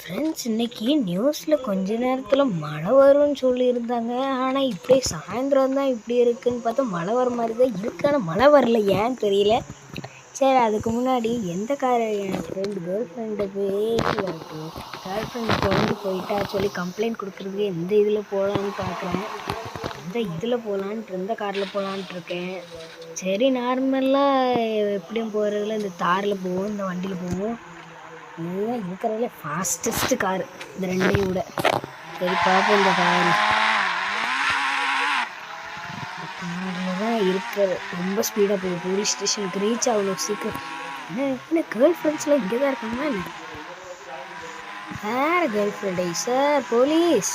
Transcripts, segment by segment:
Friends, இன்னைக்கு நியூஸில் கொஞ்ச நேரத்தில் மழை வரும்னு சொல்லியிருந்தாங்க. ஆனால் இப்படியே சாயந்தரம் தான் இப்படி இருக்குன்னு பார்த்தா மழை வர மாதிரி தான் இருக்கு. ஆனால் மழை வரல, ஏன்னு தெரியல. சரி, அதுக்கு முன்னாடி எந்த காரை என் கேர்ள் ஃப்ரெண்டு கொண்டு போயிட்டா சொல்லி கம்ப்ளைண்ட் கொடுக்குறதுக்கு எந்த இதில் போகலான்னு பார்க்குறேன். இதில் போகலான்ட்டு இந்த காரில் போகலான்ட்டு இருக்கேன். சரி, நார்மலாக எப்படியும் போகிறதுல இந்த தாரில் போவோம், இந்த வண்டியில் போவோம். இதுதான் இருக்கிறதுல ஃபாஸ்டஸ்ட்டு காரு, இந்த ரெண்டையும் விட. சரி, பார்ப்போம். இந்த காரில் தான் இருக்கிறது. ரொம்ப ஸ்பீடாக போகும். போலீஸ் ஸ்டேஷனுக்கு ரீச் ஆகணும் சீக்கிரம். என்ன கேர்ள் ஃப்ரெண்ட்ஸ்லாம் இங்கே தான் இருக்காங்களா என்ன? சார், கேர்ள் ஃப்ரெண்டை சார், போலீஸ்.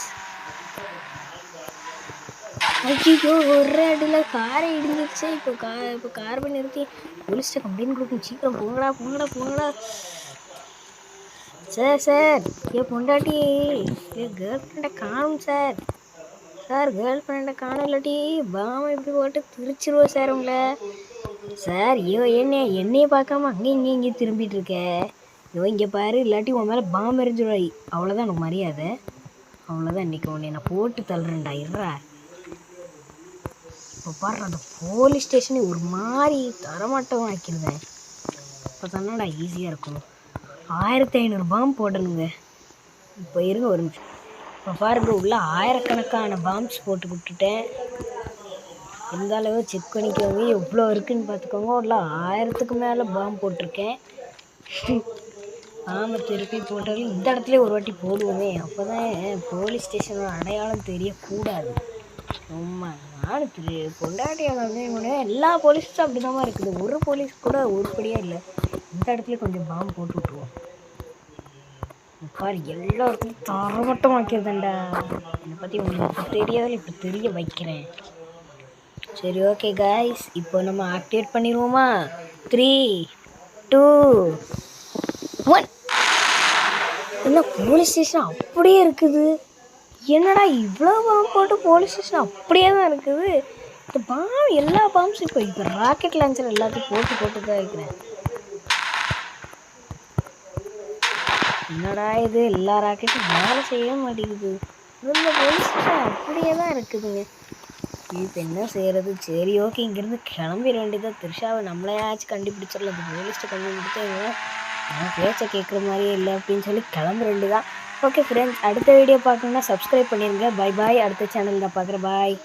ஐயோ, ஒரு அடியில் காரை இடிஞ்சிருச்சு. இப்போ கார் பண்ணி நிறுத்தி போலீஸ்கிட்ட கம்ப்ளைண்ட் கொடுக்கணும். சீக்கிரம் போங்கடா போங்கடா போங்கடா. சார், என் பொண்டாட்டி என் கேர்ள் ஃப்ரெண்டை காணும் சார். கேர்ள் ஃப்ரெண்டை காணும், இல்லாட்டி பாமை இப்படி போட்டு பிரிச்சிருவோம் சார் உங்களை. சார், என்னையே பார்க்காம இங்கேயும் திரும்பிட்டு இருக்க. இங்கே பாரு, இல்லாட்டி உன் மேலே பாம்பு எரிஞ்சிருவாய். அவ்வளோதான் எனக்கு மரியாதை. அவ்வளோதான், இன்றைக்கி உன்னை நான் போட்டு தள்ளுறேன்டா. இருறா. இப்போ பாரு, அந்த போலீஸ் ஸ்டேஷனை ஒரு மாதிரி தரமாட்டவும் ஆக்கிடுவேன். இப்போ தானடா ஈஸியாக இருக்கும். 1500 பாம்பு போடணுங்க. இப்போ இருங்க ஒரு நிமிஷம். இப்போ பாருங்க, உள்ள ஆயிரக்கணக்கான பாம்ஸ் போட்டு விட்டுட்டேன். எந்த அளவு செக் பண்ணிக்கோங்க, எவ்வளோ இருக்குதுன்னு பார்த்துக்கோங்க. உள்ள 1000க்கு மேலே பாம்பு போட்டிருக்கேன். பாம்பை திருப்பி போட்டாலும் இந்த இடத்துல ஒரு வாட்டி போடுவோமே, அப்போ தான் போலீஸ் ஸ்டேஷனோட அடையாளம் தெரியக்கூடாது. சும்மா நானும் பொண்டாட்டியாக எல்லா போலீஸும் அப்படி தான் இருக்குது. ஒரு போலீஸ் கூட உருப்படியாக இல்லை. இந்த இடத்துல கொஞ்சம் பாம்பு போட்டு விட்ருவோம். பாரு, எல்லாருக்கும் தரமட்டம் வைக்கிறதுண்டா. என்னை பற்றி உங்களுக்கு தெரியாதுல, இப்போ தெரிய வைக்கிறேன். சரி, ஓகே காய்ஸ், இப்போ நம்ம ஆக்டிவேட் பண்ணிடுவோமா? 3, 2, 1. என்ன, போலீஸ் ஸ்டேஷன் அப்படியே இருக்குது. என்னடா இவ்வளோ பாம்பு போட்டு போலீஸ் ஸ்டேஷன் அப்படியே தான் இருக்குது. இந்த பாம்பு எல்லா பாம்பும் இப்போ ராக்கெட் லான்ச்சர் எல்லாத்தையும் போட்டு தான் இருக்கிறேன். என்னடா இது, எல்லா ராக்கெட்டும் வேலை செய்ய மாட்டேங்குது. இந்த போலீஸ் ஸ்டேஷன் அப்படியே தான் இருக்குதுங்க. இப்போ என்ன செய்கிறது? சரி, ஓகே, இங்கேருந்து கிளம்பிட வேண்டியதான். த்ரிஷாவை நம்மளையாச்சும் கண்டுபிடிச்சிடலாம். இந்த போலீஸ்ட்டை கண்டுபிடிச்சா நான் பேச்சை கேட்குற மாதிரியே இல்லை அப்படின்னு சொல்லி கிளம்ப வேண்டியதான். ஓகே ஃப்ரெண்ட்ஸ், அடுத்த வீடியோ பார்க்கணுன்னா சப்ஸ்கிரைப் பண்ணிடுங்க. Bye bye. அடுத்த சேனலில் பார்க்குறேன். பாய்.